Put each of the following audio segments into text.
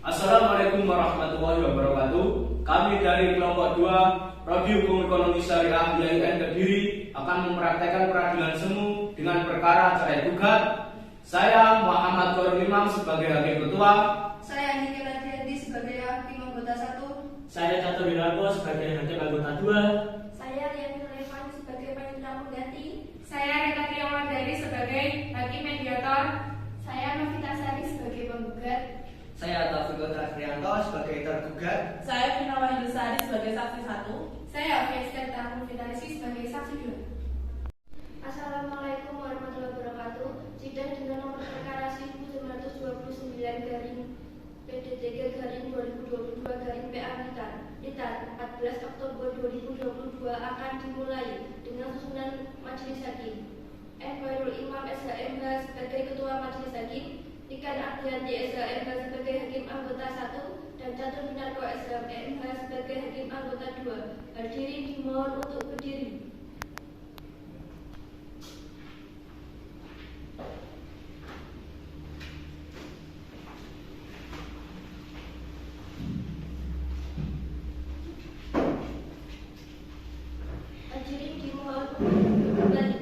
Assalamualaikum warahmatullahi wabarakatuh. Kami dari kelompok 2 Prodi Hukum Ekonomi Syariah YIN Kediri akan mempraktekkan peradilan semu dengan perkara cerai gugat. Saya Muhammad Korul Imam sebagai hakim ketua. Saya Niki Radianti sebagai hakim anggota 1. Saya Catur Wiranto sebagai hakim anggota 2. Saya Riani Revani sebagai panitera pengganti. Saya Rita Triawardani sebagai hakim mediator. Saya Novita Sari sebagai penggugat. Saya Taufik Trianto sebagai tergugat. Saya Vina Wahyusari sebagai saksi 1. Saya Fiesta Tahun Vitalisi sebagai saksi 2. Assalamualaikum warahmatullahi wabarakatuh. Sidang dengan nomor perkara 1929 garing PDTG garing 2022 garing PA Blitar 14 Oktober 2022 akan dimulai dengan susunan majelis hakim. Khairul Imam SHMH sebagai ketua majelis hakim, Ikan Ardianti SHMH sebagai hakim anggota 1 dan Catur Winarko SHMH sebagai hakim anggota 2. Hadirin dimohon untuk berdiri. Hadirin dimohon untuk kembali.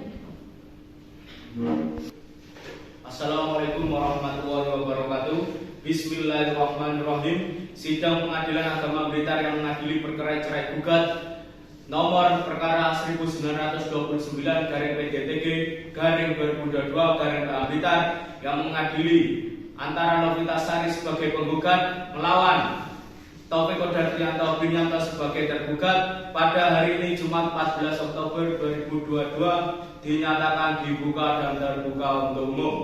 Assalamualaikum warahmatullahi wabarakatuh. Bismillahirrahmanirrahim. Sidang Pengadilan Agama Blitar yang mengadili perkara cerai gugat nomor perkara 1929 garing PDTG garing 2022 garing PA Blitar yang mengadili antara Novita Sari sebagai penggugat melawan Taufik Trianto Binianto sebagai tergugat pada hari ini Jumat 14 Oktober 2022 dinyatakan dibuka dan terbuka untuk umum.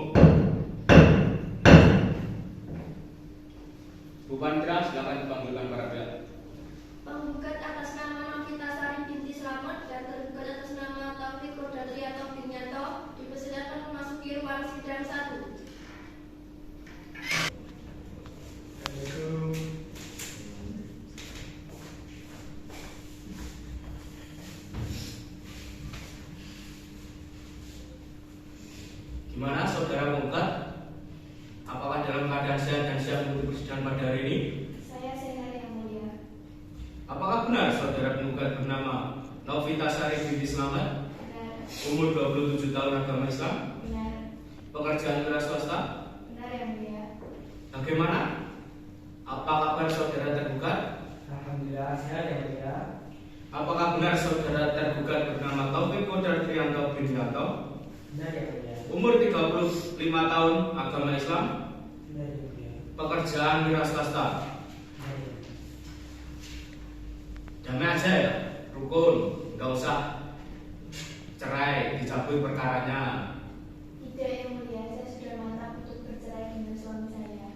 Bu Panitra, silakan dipanggilkan para pihak. Penggugat atas nama Novita Sari binti Slamet dan tergugat atas nama Taufik Trianto Binianto dipersilakan memasuki ruang sidang 1. Gimana saudara penggugat? Apakah dalam keadaan sehat dan siap untuk persidangan pada hari ini? Saya sehat yang mulia. Apakah benar saudara penggugat bernama Novita Sari binti Slamet, Benar. umur 27 tahun, agama Islam, Benar. pekerjaan wira swasta? Benar yang mulia. Bagaimana? Apa kabar saudara tergugat? Alhamdulillah sehat yang mulia. Apakah benar saudara tergugat bernama Taufik Trianto Binianto, Benar yang mulia. umur 35 tahun, agama Islam, Benar yang mulia. pekerjaan wira swasta? Benar yang mulia. Damai aja ya, rukun, nggak usah cerai, dicabut perkaranya. Tidak yang mulia, saya sudah mantap untuk bercerai dengan suami saya.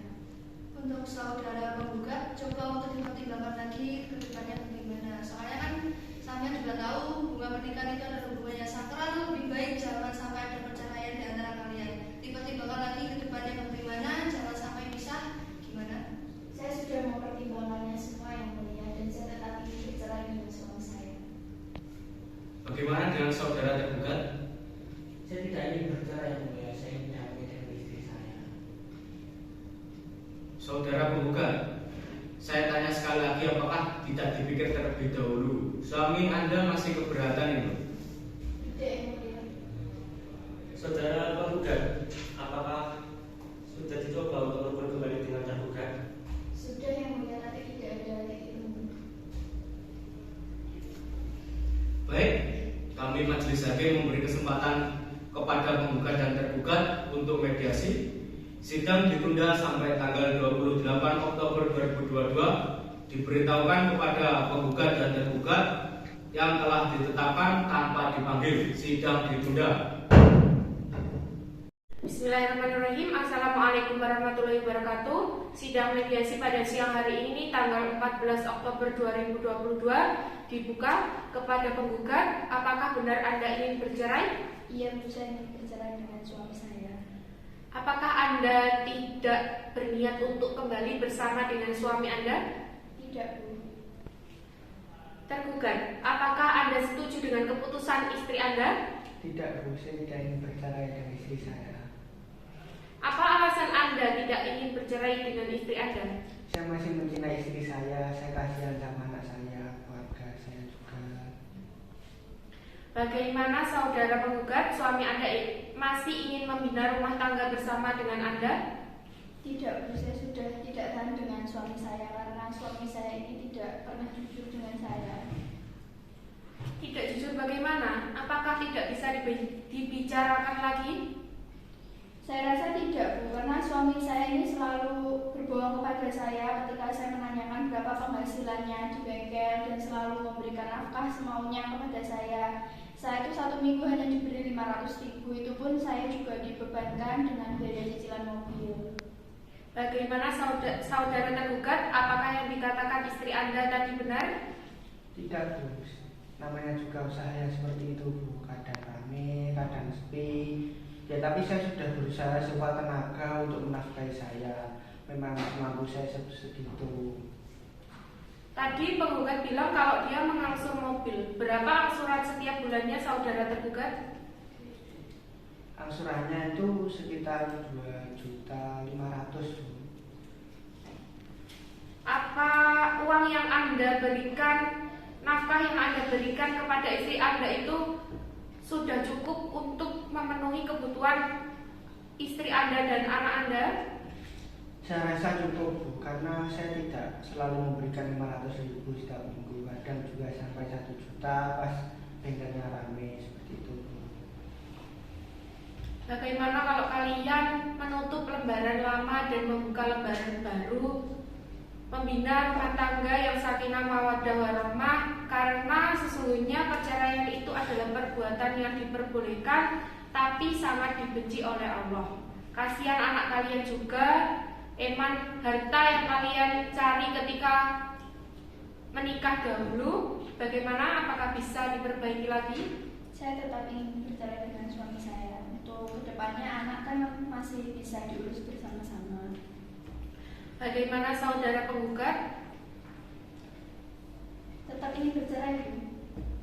Untuk saudara penggugat, coba untuk dipertimbangkan lagi ke depannya bagaimana. Soalnya kan sampai juga tahu hubungan pernikahan itu adalah hubungan yang sakral. Lebih baik jangan sampai ada perceraian di antara kalian. Dipertimbangkan lagi ke depannya bagaimana, jangan sampai pisah. Gimana? Saya sudah mempertimbangkannya semua yang mulia dan saya tetap ingin bercerai dengan suami saya. Bagaimana dengan saudara tergugat? Saya tidak ingin bercerai yang mulia. Saya ingin damai dengan istri saya. Saudara penggugat, saya tanya sekali lagi, apakah tidak dipikir terlebih dahulu? Suami Anda masih keberatan itu? Tidak yang mulia. Saudara penggugat, apakah sudah dicoba untuk berhubung kembali dengan tergugat? Sudah yang mulia, tapi tidak ada titik temu. Baik, kami majelis hakim memberi kesempatan kepada penggugat dan tergugat untuk mediasi. Sidang ditunda sampai tanggal 28 Oktober 2022. Diberitahukan kepada penggugat dan tergugat yang telah ditetapkan tanpa dipanggil. Sidang ditunda. Bismillahirrahmanirrahim. Assalamualaikum warahmatullahi wabarakatuh. Sidang mediasi pada siang hari ini tanggal 14 Oktober 2022 dibuka. Kepada penggugat, apakah benar Anda ingin bercerai? Ia bisa ingin bercerai dengan suami saya. Apakah Anda tidak berniat untuk kembali bersama dengan suami Anda? Tidak, Bu. Tergugat, apakah Anda setuju dengan keputusan istri Anda? Tidak, Bu. Saya tidak ingin bercerai dengan istri saya. Apa alasan Anda tidak ingin bercerai dengan istri Anda? Saya saya masih mencintai istri saya kasihan sama anak saya, keluarga saya juga. Bagaimana saudara penggugat, suami Anda masih ingin membina rumah tangga bersama dengan Anda? Tidak, Bu, saya sudah tidak tahan dengan suami saya karena suami saya ini tidak pernah jujur dengan saya. Tidak jujur bagaimana? Apakah tidak bisa dibicarakan lagi? Saya rasa tidak, Bu, karena suami saya ini selalu berbohong kepada saya ketika saya menanyakan berapa penghasilannya di bengkel dan selalu memberikan nafkah semaunya kepada saya. Saya itu 1 minggu hanya diberi 500.000, itu pun saya juga dibebankan dengan biaya cicilan mobil. Bagaimana saudara tergugat? Apakah yang dikatakan istri Anda tadi benar? Tidak, Bu. Namanya juga usaha yang seperti itu, Bu. Kadang rame, kadang sepi. Ya, tapi saya sudah berusaha sekuat tenaga untuk menafkahi saya. Memang mampu saya segitu. Tadi penggugat bilang kalau dia mengangsur mobil. Berapa angsuran setiap bulannya saudara tergugat? Angsurannya itu sekitar 2.500.000. Apa uang yang Anda berikan, nafkah yang Anda berikan kepada istri Anda itu sudah cukup untuk memenuhi kebutuhan istri Anda dan anak Anda? Saya rasa cukup, Bu, karena saya tidak selalu memberikan 500.000 setiap minggu. Kadang juga sampai 1 juta pas bengkelnya rame, seperti itu, Bu. Bagaimana kalau kalian menutup lembaran lama dan membuka lembaran baru, membina rumah tangga yang sakinah mawaddah warahmah, karena sesungguhnya perceraian itu adalah perbuatan yang diperbolehkan tapi sangat dibenci oleh Allah. Kasihan anak kalian juga, eman harta yang kalian cari ketika menikah dahulu, bagaimana, apakah bisa diperbaiki lagi? Saya tetap ingin bercerai dengan suami saya. Untuk kedepannya anak kan masih bisa diurus bersama-sama. Bagaimana saudara penggugat? Tetap ingin bercerai, Bu.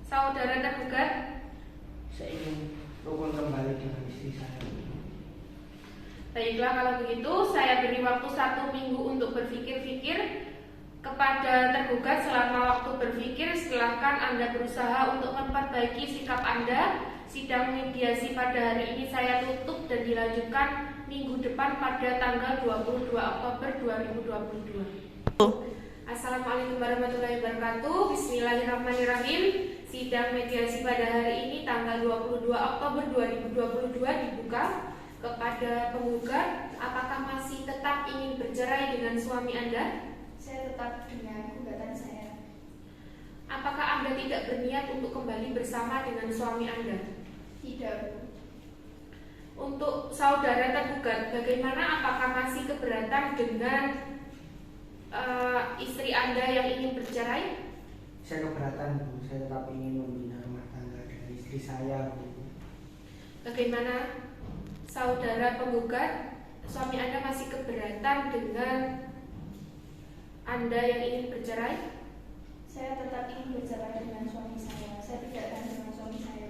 Saudara tergugat? Saya ingin rukun kembali dengan istri saya. Baiklah, kalau begitu saya beri waktu 1 minggu untuk berpikir-pikir. Kepada tergugat selama waktu berpikir, silakan Anda berusaha untuk memperbaiki sikap Anda. Sidang mediasi pada hari ini saya tutup dan dilanjutkan minggu depan pada tanggal 22 Oktober 2022. Assalamualaikum warahmatullahi wabarakatuh. Bismillahirrahmanirrahim. Sidang mediasi pada hari ini tanggal 22 Oktober 2022 dibuka. Kepada penggugat, apakah masih tetap ingin bercerai dengan suami Anda? Saya tetap dengan gugatan saya. Apakah Anda tidak berniat untuk kembali bersama dengan suami Anda? Tidak, Bu. Untuk saudara tergugat, bagaimana, apakah masih keberatan dengan istri Anda yang ingin bercerai? Saya keberatan, Bu. Saya tetap ingin membina rumah tangga dengan istri saya, Bu. Bagaimana saudara penggugat, suami Anda masih keberatan dengan Anda yang ingin bercerai? Saya tetap ingin bercerai dengan suami saya. Saya tidak tahan dengan suami saya.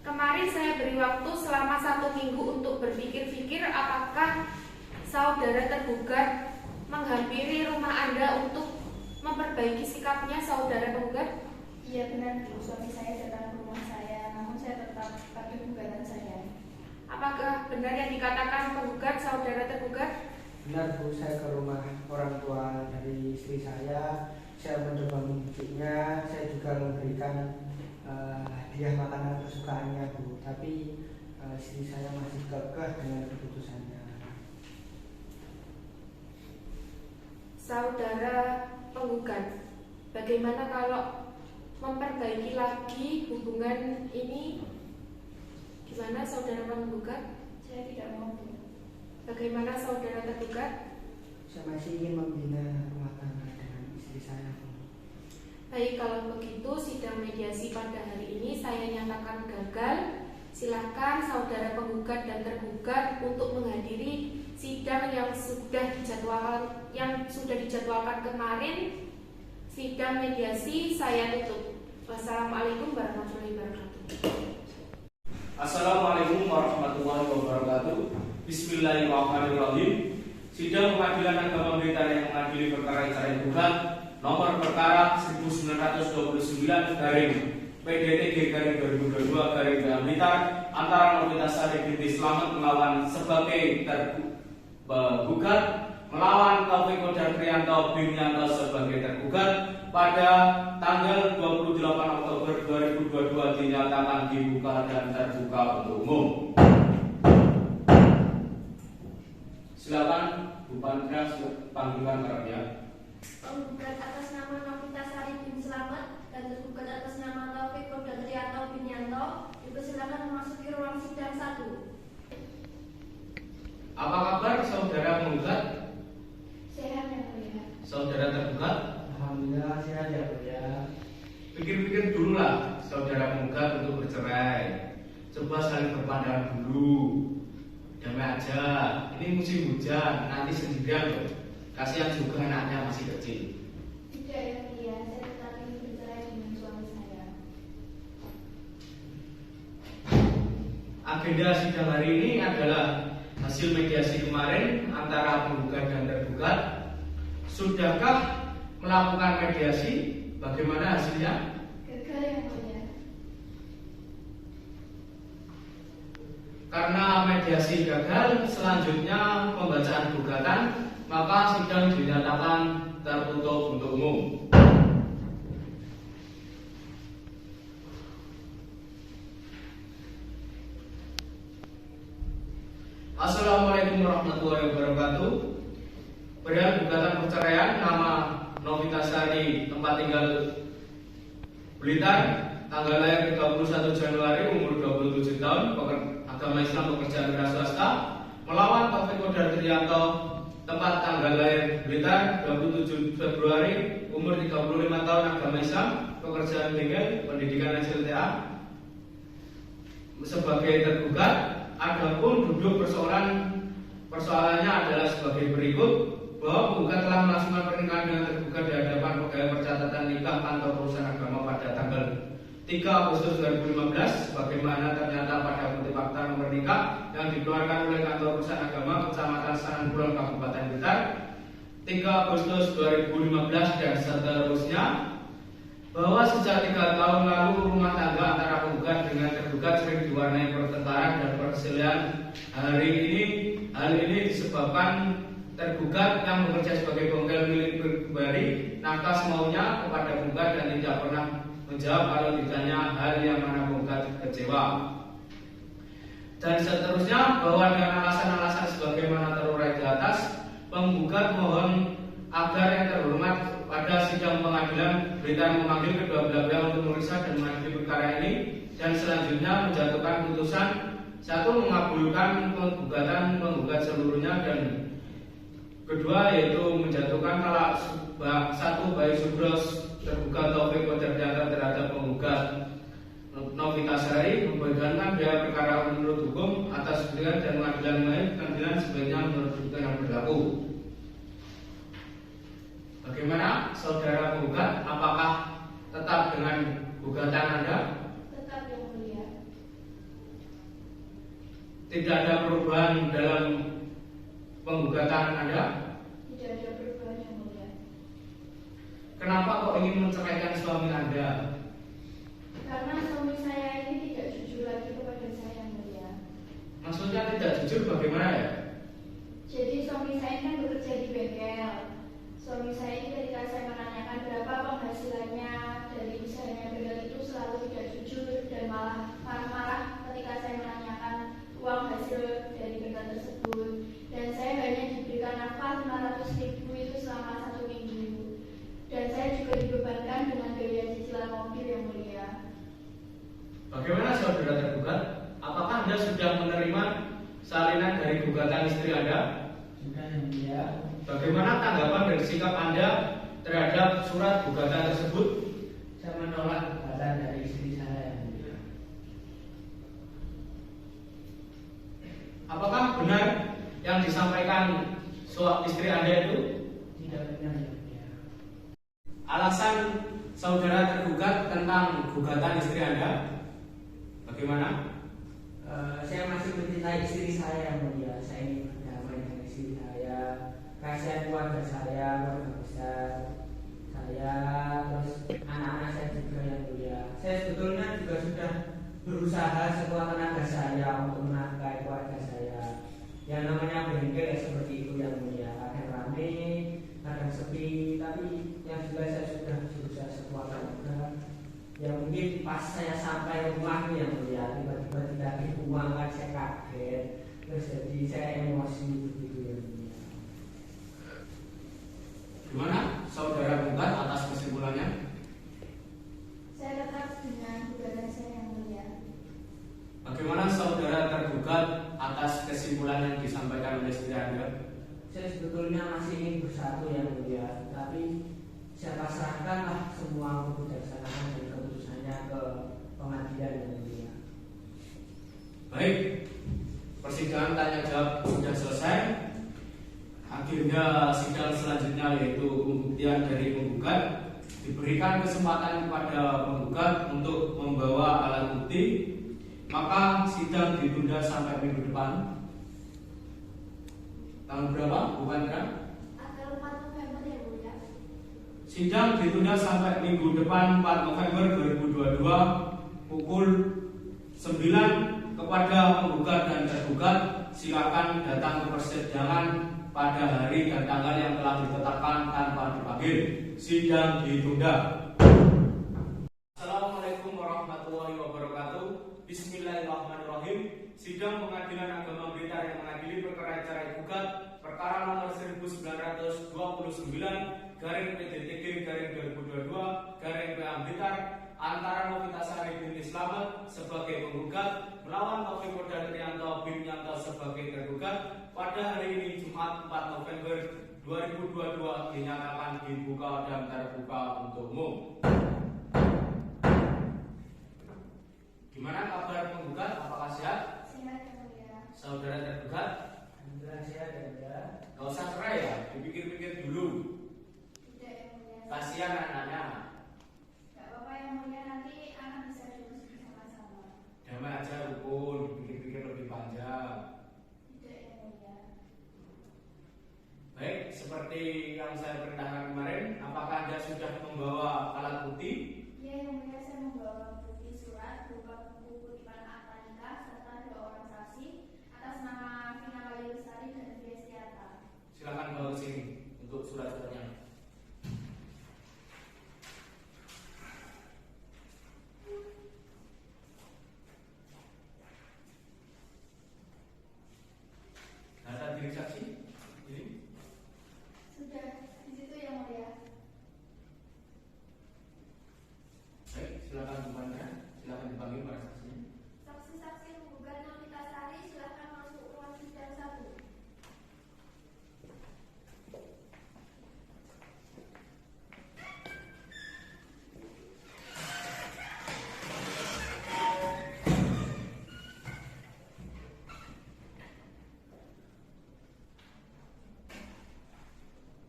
Kemarin saya beri waktu selama 1 minggu untuk berpikir-pikir apakah saudara tergugat menghampiri rumah Anda untuk memperbaiki sikapnya, saudara penggugat? Iya, benar, Bu. Suami saya datang ke rumah saya, namun saya tetap pakai gugatan saya. Apakah benar yang dikatakan penggugat, saudara tergugat? Benar, Bu. Saya ke rumah orang tua dari istri saya mencoba membujuknya. Saya juga memberikan hadiah makanan kesukaannya, Bu. Tapi istri saya masih kekeh dengan keputusannya. Saudara penggugat, bagaimana kalau memperbaiki lagi hubungan ini? Gimana saudara penggugat? Saya tidak mau, Bu. Bagaimana saudara tergugat? Saya masih ingin membina rumah tangga dengan istri saya, Bu. Baik, kalau begitu sidang mediasi pada hari ini saya nyatakan gagal. Silakan saudara penggugat dan tergugat untuk menghadiri sidang yang sudah dijadwalkan kemarin. Sidang mediasi saya tutup. Wassalamualaikum warahmatullahi wabarakatuh. Assalamualaikum warahmatullahi wabarakatuh. Bismillahirrahmanirrahim. Sidang Pengadilan Agama Blitar yang mengadili perkara cerai gugat nomor perkara 1929 garing PDTG garing 2022 garing PA Blitar antara Novitasari binti Slamet melawan sebagai tergugat melawan Taufik Kodar Trianto bin Yanto sebagai tergugat pada tanggal 28 Oktober 2022 dinyatakan dibuka dan terbuka untuk umum. Silakan Bu Pandra panggilkan karya. Penggugat atas nama Novitasari bin Slamet dan tergugat atas nama Taufik Kodar Trianto bin Yanto dipersilakan memasuki ruang sidang 1. Apa kabar saudara penggugat? Sehat ya mulia. Saudara tergugat? Alhamdulillah sehat ya Bu ya. Pikir-pikir dulu lah saudara penggugat untuk bercerai. Coba saling berpandangan dulu. Damai aja. Ini musim hujan, nanti sendirian loh. Kasihan juga anaknya masih kecil. Tidak ya mulia, saya tetap ingin bercerai dengan suami saya. Agenda sidang hari ini adalah hasil mediasi kemarin antara penggugat dan tergugat. Sudahkah melakukan mediasi? Bagaimana hasilnya? Gagal ya mulia. Karena mediasi gagal, selanjutnya pembacaan gugatan, maka sidang dinyatakan tertutup untuk umum. Assalamualaikum warahmatullahi wabarakatuh. Perihal gugatan perceraian nama Novitasari, tempat tinggal Blitar, tanggal lahir 31 Januari, umur 27 tahun, agama Islam, pekerjaan wira swasta, melawan Taufik Kodar Trianto, tempat tanggal lahir Blitar 27 Februari, umur 35 tahun, agama Islam, pekerjaan bengkel, pendidikan SLTA, sebagai tergugat. Adapun duduk persoalannya adalah sebagai berikut, bahwa penggugat telah melangsungkan pernikahan dengan tergugat di hadapan pegawai percatatan nikah kantor perusahaan agama pada tanggal 3 Agustus 2015 sebagaimana ternyata pada bukti fakta nomor nikah yang dikeluarkan oleh kantor perusahaan agama Kecamatan Sanankulon Kabupaten Blitar 3 Agustus 2015 dan seterusnya, bahwa sejak 3 tahun lalu rumah tangga antara penggugat dengan tergugat sering diwarnai pertengkaran dan perselisihan. Hal ini disebabkan tergugat yang bekerja sebagai bengkel milik pribadi nafkah semaunya kepada penggugat dan tidak pernah menjawab kalau ditanya hal yang mana penggugat kecewa. Dan seterusnya, bahwa dengan alasan-alasan sebagaimana terurai di atas, penggugat mohon agar yang terhormat pada sidang pengadilan Blitar memanggil kedua belah pihak untuk memeriksa dan mengadili perkara ini dan selanjutnya menjatuhkan putusan. 1. Mengabulkan gugatan penggugat seluruhnya dan kedua yaitu menjatuhkan talak 1 baik subros tergugat Taufik Kodar Trianto terhadap penggugat Novitasari, membebankan biaya perkara menurut hukum atas pilihan dan pengadilan sebaiknya menurut hukum yang berlaku. Bagaimana saudara penggugat? Apakah tetap dengan gugatan Anda? Tetap yang mulia. Tidak ada perubahan dalam penggugatan Anda? Tidak ada perubahan yang mulia. Kenapa kok ingin menceraikan suami Anda? Karena suami saya ini tidak jujur lagi kepada saya yang mulia. Maksudnya tidak jujur bagaimana ya? Jadi suami saya kan bekerja di bengkel. Suami saya ini ketika saya menanyakan berapa penghasilannya dari usahanya bengkel itu selalu tidak jujur dan malah marah-marah ketika saya menanyakan uang hasil dari bengkel tersebut. Dan saya hanya diberikan nafkah 500.000 itu selama 1 minggu. Dan saya juga dibebankan dengan biaya cicilan mobil yang mulia. Bagaimana saudara tergugat? Apakah Anda sudah menerima salinan dari gugatan istri Anda? Sudah yang mulia. Bagaimana tanggapan dan sikap Anda terhadap surat gugatan tersebut? Saya menolak gugatan dari istri saya yang mulia. Apakah benar yang disampaikan istri Anda itu? Tidak benar yang mulia. Alasan saudara tergugat tentang gugatan istri Anda bagaimana? Saya masih mencintai istri saya yang mulia. Saya ingin berdamai dengan istri saya. kasihan keluarga saya, keluarga besar saya, terus anak-anak saya juga yang mulia. Saya sebetulnya juga sudah berusaha sekuat tenaga saya untuk menafkahi keluarga saya. Yang namanya bengkel ya seperti itu yang mulia, kadang rame, kadang sepi, tapi yang jelas saya sudah berusaha sekuat tenaga. Ya mungkin pas saya sampai rumah nih yang mulia, tiba-tiba dikasih uang kan saya kaget, terus jadi saya emosi begitu ya mulia. Gimana saudara gugat atas kesimpulannya? Saya tetap dengan gugatan saya yang mulia. Bagaimana saudara tergugat atas kesimpulan yang disampaikan oleh istri Anda? Saya sebetulnya masih ingin bersatu yang mulia, tapi saya pasrahkanlah semua kebijaksanaan dan keputusannya ke pengadilan yang mulia. Baik, persidangan tanya jawab sudah selesai. Akhirnya sidang selanjutnya yaitu pembuktian dari penggugat. Diberikan kesempatan kepada penggugat untuk membawa alat bukti. Maka sidang ditunda sampai minggu depan. Tanggal berapa? Bukan kan? Tanggal 4 November ya mulia. Sidang ditunda sampai minggu depan 4 November 2022 pukul 9. Kepada penggugat dan tergugat silakan datang ke persidangan pada hari dan tanggal yang telah ditetapkan tanpa dipanggil. Sidang ditunda. Assalamualaikum warahmatullahi wabarakatuh. Bismillahirrahmanirrahim. Sidang Pengadilan Agama Blitar yang mengadili perkara cerai gugat perkara nomor 1929 garing PDTG garing 2022 garing PA Blitar antara Novitasari binti Slamet sebagai penggugat melawan Taufik dan Trianto bin Yanto sebagai tergugat pada hari ini Jumat 4 November 2022 dinyatakan dibuka dan terbuka untuk umum. Gimana kabar penggugat? Apakah sehat? Sehat yang mulia. Saudara tergugat? Alhamdulillah sehat ya mulia. Gak usah cerai ya, dipikir-pikir dulu. Tidak yang mulia. Kasihan anaknya. Gak apa-apa yang mulia, nanti anak bisa diurus bersama-sama. Damai aja rukun, dipikir-pikir lebih panjang. Tidak yang mulia. Baik, seperti yang saya perintahkan kemarin, apakah Anda sudah membawa alat bukti? Iya yang mulia, saya membawa bukti surat berupa buku kutipan akta nikah serta 2 orang saksi atas nama Vina Wahyu Lestari dan Fiestiata. Silakan bawa ke sini untuk surat-suratnya. Data diri saksi ini. Sudah di situ yang mulia. Baik, silakan temannya, silakan dipanggil para saksinya. Saksi-saksi penggugat Novitasari silahkan masuk ruang sidang 1.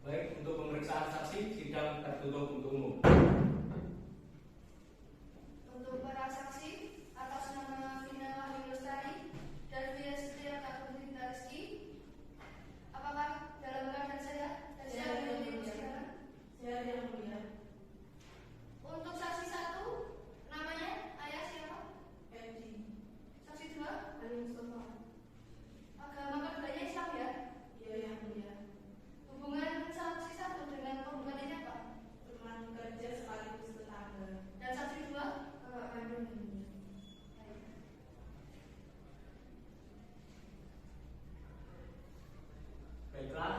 Baik, untuk pemeriksaan saksi sidang tertutup untuk umum. Untuk para saksi atas nama Vina Wahyu Lestari dan Fiestiata Putri Rizky, apakah dalam keadaan sehat dan siap mengikuti persidangan? Sehat yang mulia. Untuk saksi 1 namanya ayah siapa? MD. Saksi 2 Ali Mustafa. agama keduanya Islam ya? Iya yang mulia. Hubungan saksi 1 dengan penggugat ini apa? Teman kerja sekaligus tetangga. Dan saksi 2 Kakak kandung yang mulia. Baiklah,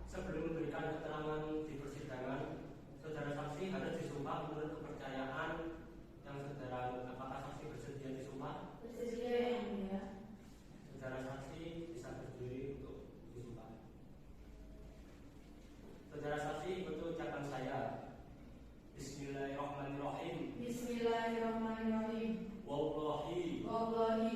sebelum memberikan keterangan di persidangan, saudara saksi harus disumpah menurut kepercayaan yang saudara anut. Apakah saksi bersedia disumpah? Bersedia yang mulia. Saudara saksi bisa berdiri untuk disumpah. Saudara saksi betul ucapan saya. Bismillahirrahmanirrahim. Bismillahirrahmanirrahim. Wallahi, Wallahi,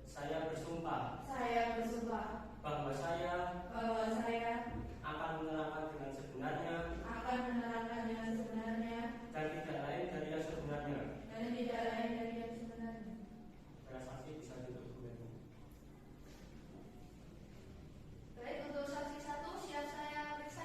saya bersumpah saya bersumpah bahwa saya bahwa saya akan menerangkan dengan sebenarnya akan menerangkan yang sebenarnya dan tidak lain dari yang sebenarnya. dan tidak lain dari yang sebenarnya. Saudara saksi bisa duduk kembali. Baik, untuk saksi 1 siap saya periksa.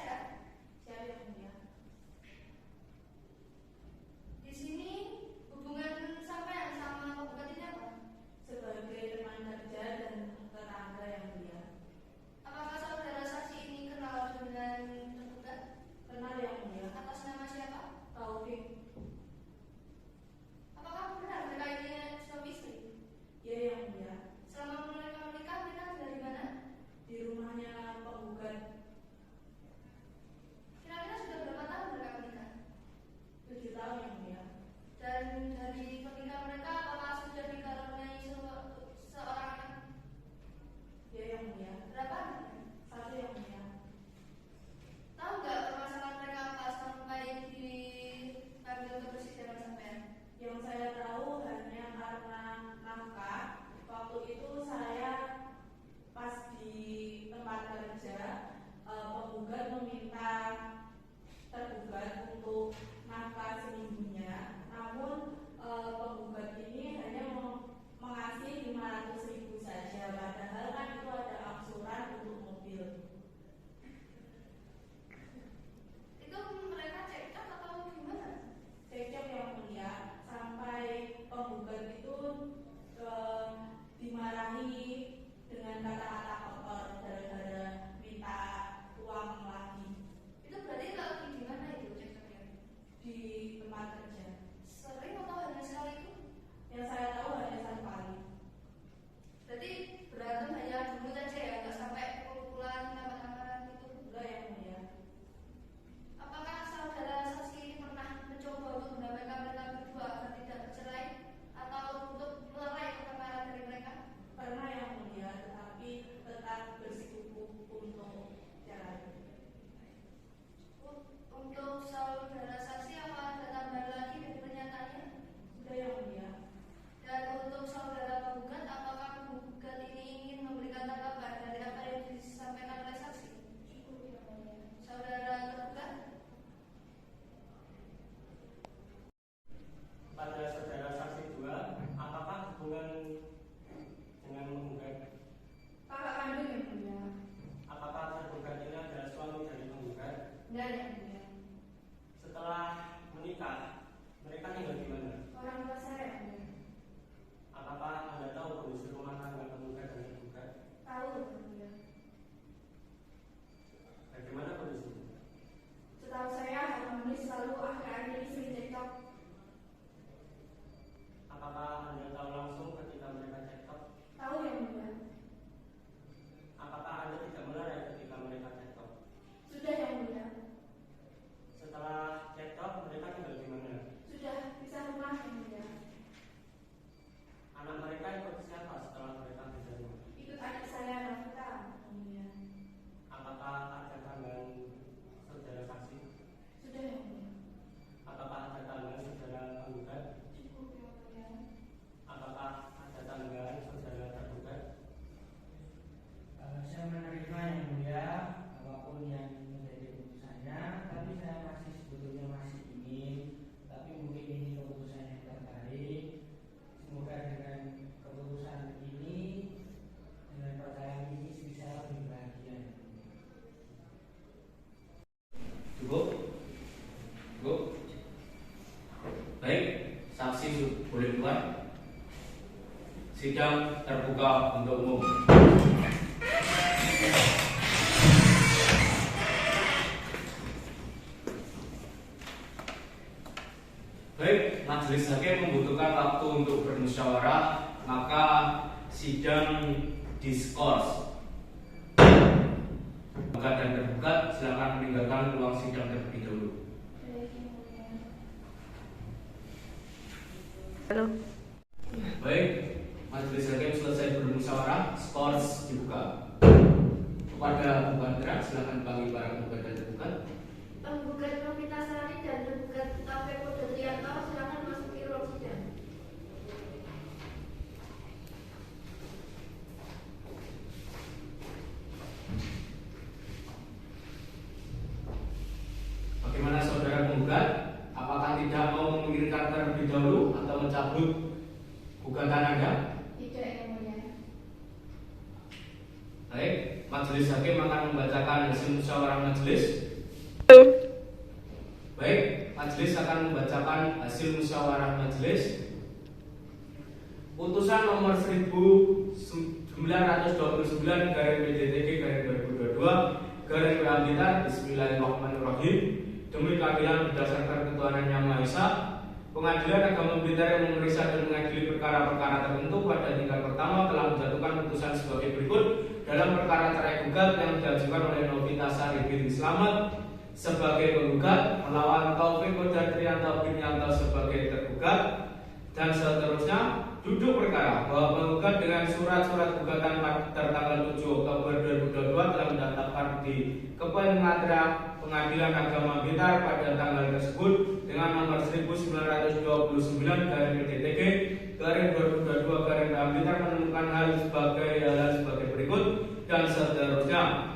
yang mulia. Setelah menikah, mereka tinggal di mana? Orang tua saya yang mulia. Apakah Anda tahu kondisi rumah tangga penggugat dan tergugat? Tahu yang mulia. Bagaimana kondisinya? Setahu saya harmoni selalu akhir-akhir ini sering cekcok. Apakah Anda tahu langsung ketika mereka cekcok? Tahu yang mulia. Apakah Anda tidak melarang ketika mereka cekcok? Sudah yang mulia. Setelah cekcok, mereka tinggal di mana? Sudah pisah rumah yang mulia. Anak mereka ikut siapa setelah mereka pisah rumah? Ikut adik saya Nafita yang mulia. Apakah ada tanggal saudara saksi? Sudah yang mulia. Apakah ada tanggal saudara penggugat? Cukup yang mulia. Apakah ada tanggal saudara tergugat? Saya menerima yang mulia apapun yang menjadi keputusannya, tapi saya masih sebetulnya masih ingin, tapi mungkin ini keputusan yang terbaik. Semoga dengan keputusan ini, dengan percayaan ini, istri saya lebih bahagia. Cukup? Cukup? Baik, saksi boleh keluar. Sidang terbuka untuk umum. Baik, majelis hakim membutuhkan waktu untuk bermusyawarah, maka sidang diskors. Penggugat dan tergugat silakan meninggalkan ruang sidang terlebih dahulu. Halo. Baik, majelis hakim selesai bermusyawarah, skors dibuka. Kepada pembantu silakan panggil para penggugat dan tergugat. Penggugat Novita Sari dan tergugat Taufik Trianto silakan masuki ruang sidang. Bagaimana saudara penggugat? Apakah tidak mau mengirimkan terlebih dahulu atau mencabut gugatan Anda? Tidak yang mulia. Baik, majelis hakim akan membacakan hasil musyawarah majelis. Baik, majelis akan membacakan hasil musyawarah majelis. Putusan nomor 1929/PDTG/2022/PA Bismillahirrahmanirrahim. Demi keadilan berdasarkan ketuhanan Yang Maha Esa, Pengadilan Agama Blitar yang memeriksa dan mengadili perkara-perkara tertentu pada tingkat pertama telah menjatuhkan putusan sebagai berikut dalam perkara cerai gugat yang diajukan oleh Novita Sari binti Slamet sebagai penggugat melawan Taufik Trianto bin Yanto sebagai tergugat, dan seterusnya. Duduk perkara bahwa penggugat dengan surat-surat gugatan tertanggal 7 Oktober 2022 telah mendaftarkan di Pengadilan Agama Blitar pada tanggal tersebut dengan nomor 1929/PDTG/2022/PA Blitar menemukan hal sebagai berikut dan seterusnya.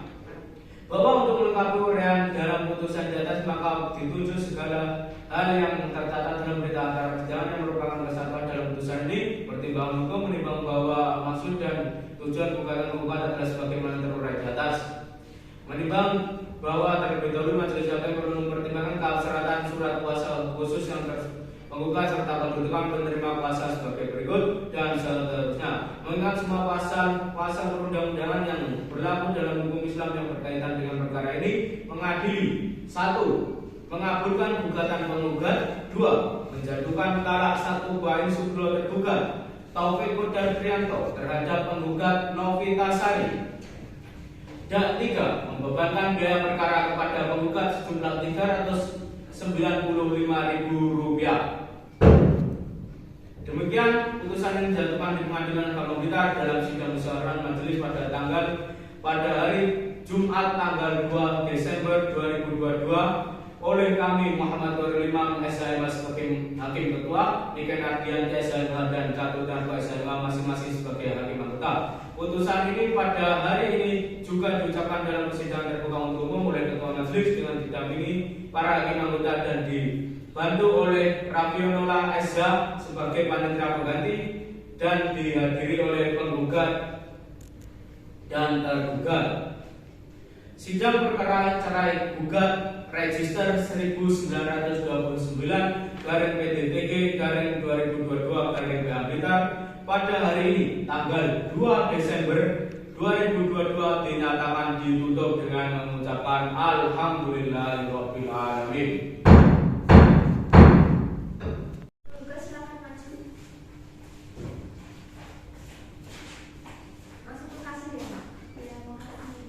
Bahwa untuk melengkapi uraian dalam putusan di atas maka dituju segala hal yang tercatat dalam berita acara persidangan yang merupakan kesatuan dalam putusan ini. Pertimbangan hukum menimbang bahwa maksud dan tujuan gugatan penggugat adalah sebagaimana terurai di atas. Menimbang bahwa terlebih dahulu majelis hakim perlu mempertimbangkan keabsahan surat kuasa khusus yang penggugat serta kedudukan penerima kuasa sebagai berikut dan seterusnya. Mengingat semua pasal perundang-undangan yang berlaku dalam hukum Islam yang berkaitan dengan perkara ini mengadili: 1. Mengabulkan gugatan penggugat. 2. Menjatuhkan talak 1 bain subro tergugat Taufik Trianto terhadap penggugat Novita Sari. Dan 3. Membebankan biaya perkara kepada penggugat sejumlah Rp395.000. Demikian putusan yang dijatuhkan di Pengadilan Agama Blitar dalam sidang musyawarah majelis pada hari Jumat tanggal 2 Desember 2022 oleh kami Muhammad Nurul Imam SHMH sebagai Hakim Ketua, Niken Ardianti SHMH dan Catur Darko SHMH masing-masing sebagai Hakim Anggota. Putusan ini pada hari ini juga diucapkan dalam persidangan terbuka untuk umum oleh Ketua Majelis dengan didampingi para Hakim Anggota dan dibantu oleh Rafionola SH sebagai panitia pengganti dan dihadiri oleh penggugat dan tergugat. Sidang perkara cerai gugat register 1929 garing PDTG garing 2022 garing PA Blitar pada hari ini tanggal 2 Desember 2022 dinyatakan ditutup dengan mengucapkan alhamdulillahirabbil alamin. Tugas silakan maju. Masuk ke kasir ya, Pak. Ya, mau kasih.